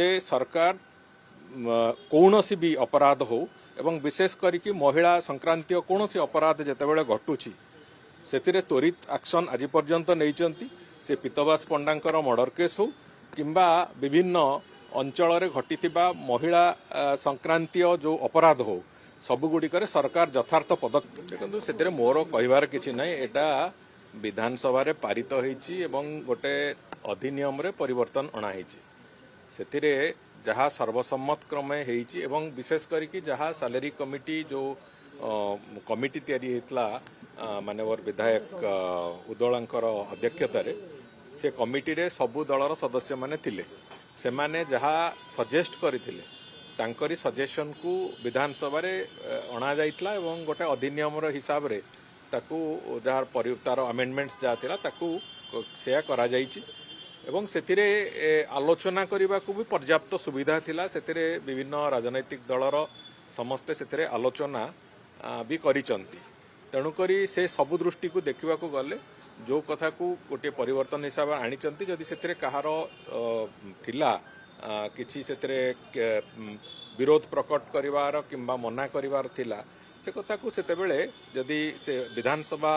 सरकार कौन सी भी अपराध हो एवं विशेष करिकी महिला संक्रांतीय कौन सी अपराध जितेबाला घटुची से त्वरित एक्शन आज पर्यंत नहीं से पीतवास पंडांकर मर्डर केस हो किंबा विभिन्न अंचल घटी महिला संक्रांतीय जो अपराध हो सबुगुड़िक सरकार यथार्थ पदक्षेप देखो से मोर कहबार किसी ना यहाँ विधानसभा पारित होती गोटे अधिनियम रे परिवर्तन अणाई से जहाँ सर्वसम्मत क्रमे होती विशेष करके जहाँ सैलरी कमिटी जो कमिटी तैयारी होता मानवर विधायक उदलांकर अध्यक्षतार से कमिटी रे सबु दलर सदस्य माने थिले से माने जहाँ सजेस्ट करथिले तांकरी सजेशन को विधानसभा रे अणा जाइतला एवं गोटे अधिनियम हिसाब रे ताकू जहाँ तार अमेंडमेंट्स जहाँ थिला ताकू सेया करा जाइछि एवं सेतिरे आलोचना करने को भी पर्याप्त सुविधा थिला सेतिरे विभिन्न राजनैतिक दलर समस्ते सेतिरे आलोचना भी करिचंती तेणुकरी से सबु दृष्टि को देखा गले जो कथा को गोटे परिवर्तन हिसाब आनिचंती जदि सेतिरे कहार थिला किछि सेतिरे विरोध प्रकट करिवार किंबा मना करिवार थिला से कथा को सेतेबेले जदि से विधानसभा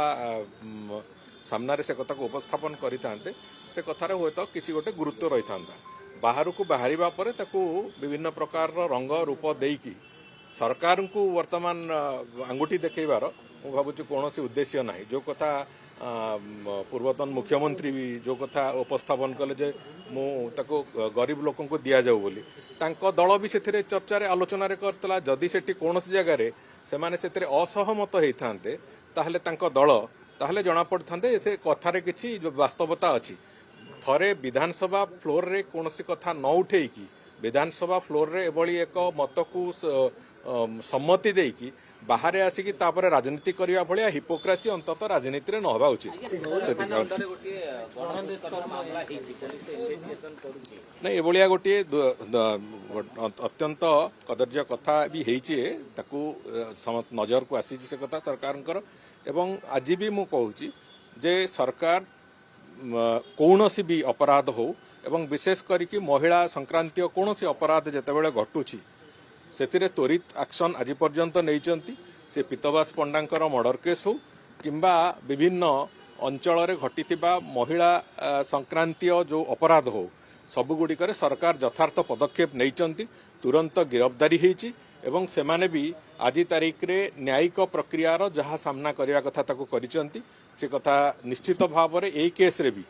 सामना रे से कथा को उपस्थापन करितांते से कथार हुए तो किसी गोटे गुरुत्व रही था बाहर को बाहर विभिन्न प्रकार रंग रूप देकी सरकार को वर्तमान आंगुठी देखेबार मु भावुँ कौन उद्देश्य ना जो कथा पूर्वतन मुख्यमंत्री भी जो कथा उपस्थापन कले जे मु ताको गरीब लोक को दि जाऊ बोली तांको दल भी से चर्चा आलोचना करतला जदि सेठी कौन जगार से असहमत होते ताहले तांको दल ताहले जना पड़ते कथार किसी वास्तवता अच्छी थरे विधानसभा फ्लोर रे कौन सी कथा न उठेकी विधानसभा फ्लोर रे एभली एक मत को सम्मति देकी बाहर आसिकी तापर राजनीति करने भाया हिपोक्रेसी अंततः राजनीति न होगा उचित नहीं एभलिया गोटे अत्यंत कदर्य कथा भी नजर को आसी से कथा सरकार एवं आज भी मु कहूँ जे सरकार कौन सी भी अपराध हो एवं विशेष करके महिला संक्रांतीय कौन सी अपराध जितेबाला घटुची से त्वरित एक्शन आज पर्यंत नहीं से पीतवास पंडांकर मर्डर केस हो किंबा विभिन्न अंचल घटी महिला संक्रांतीय जो अपराध हो सबुगुड़िक सरकार यथार्थ पदक्षेप नहीं तुरंत गिरफ्तारी होती एवं सेमाने भी आज तारीख रे न्यायिक प्रक्रियार जहाँ सामना करने कथा ताको करिसंती से कथा निश्चित भाव में यही केस रे भी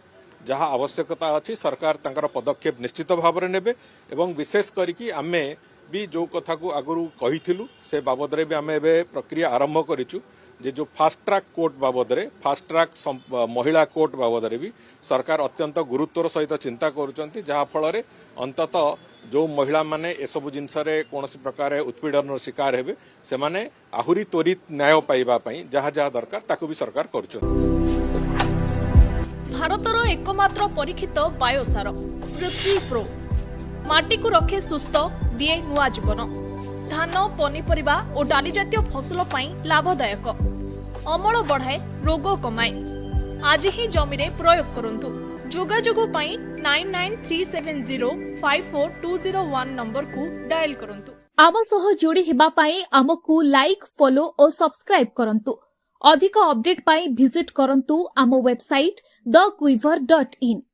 जहाँ आवश्यकता अच्छी सरकार तांकर पदक्षेप निश्चित भाव में नेबे एवं विशेष करके आमे भी जो कथा को आगु कहिथिलु से बाबद रे भी आमे एबे प्रक्रिया आरंभ करिचु जे जो फास्ट ट्रैक कोर्ट बाबद रे फास्ट ट्रैक महिला कोर्ट बाबद रे भी सरकार अत्यंत गुरुत्वर सहित चिंता करुचंती जहाँ फल रे अंततः जो महिला माने एसबु जिनस कौन प्रकार उत्पीड़न शिकार हेबे से माने आहुरी त्वरित न्याय पाइबा पई जहाँ जहाँ दरकार ताकू भी सरकार करुचंती। भारतर एकमात्र परीक्षित बायोसार पृथ्वी प्रो माटी को रखे सुस्थ दिए नुआ जीवन धान पनीपरिबा और डाली जातीय फसल पई लाभदायक अमल बढ़ाए रोग कमाए आज ही जमी रे प्रयोग करंतु जोगाजोग पई 9937054201 नंबर को डायल करंतु आम सह जोड़ी हेबा पई आमको लाइक फॉलो और सब्सक्राइब करंतु अधिक अपडेट पई विजिट करंतु आम वेबसाइट thequiver.in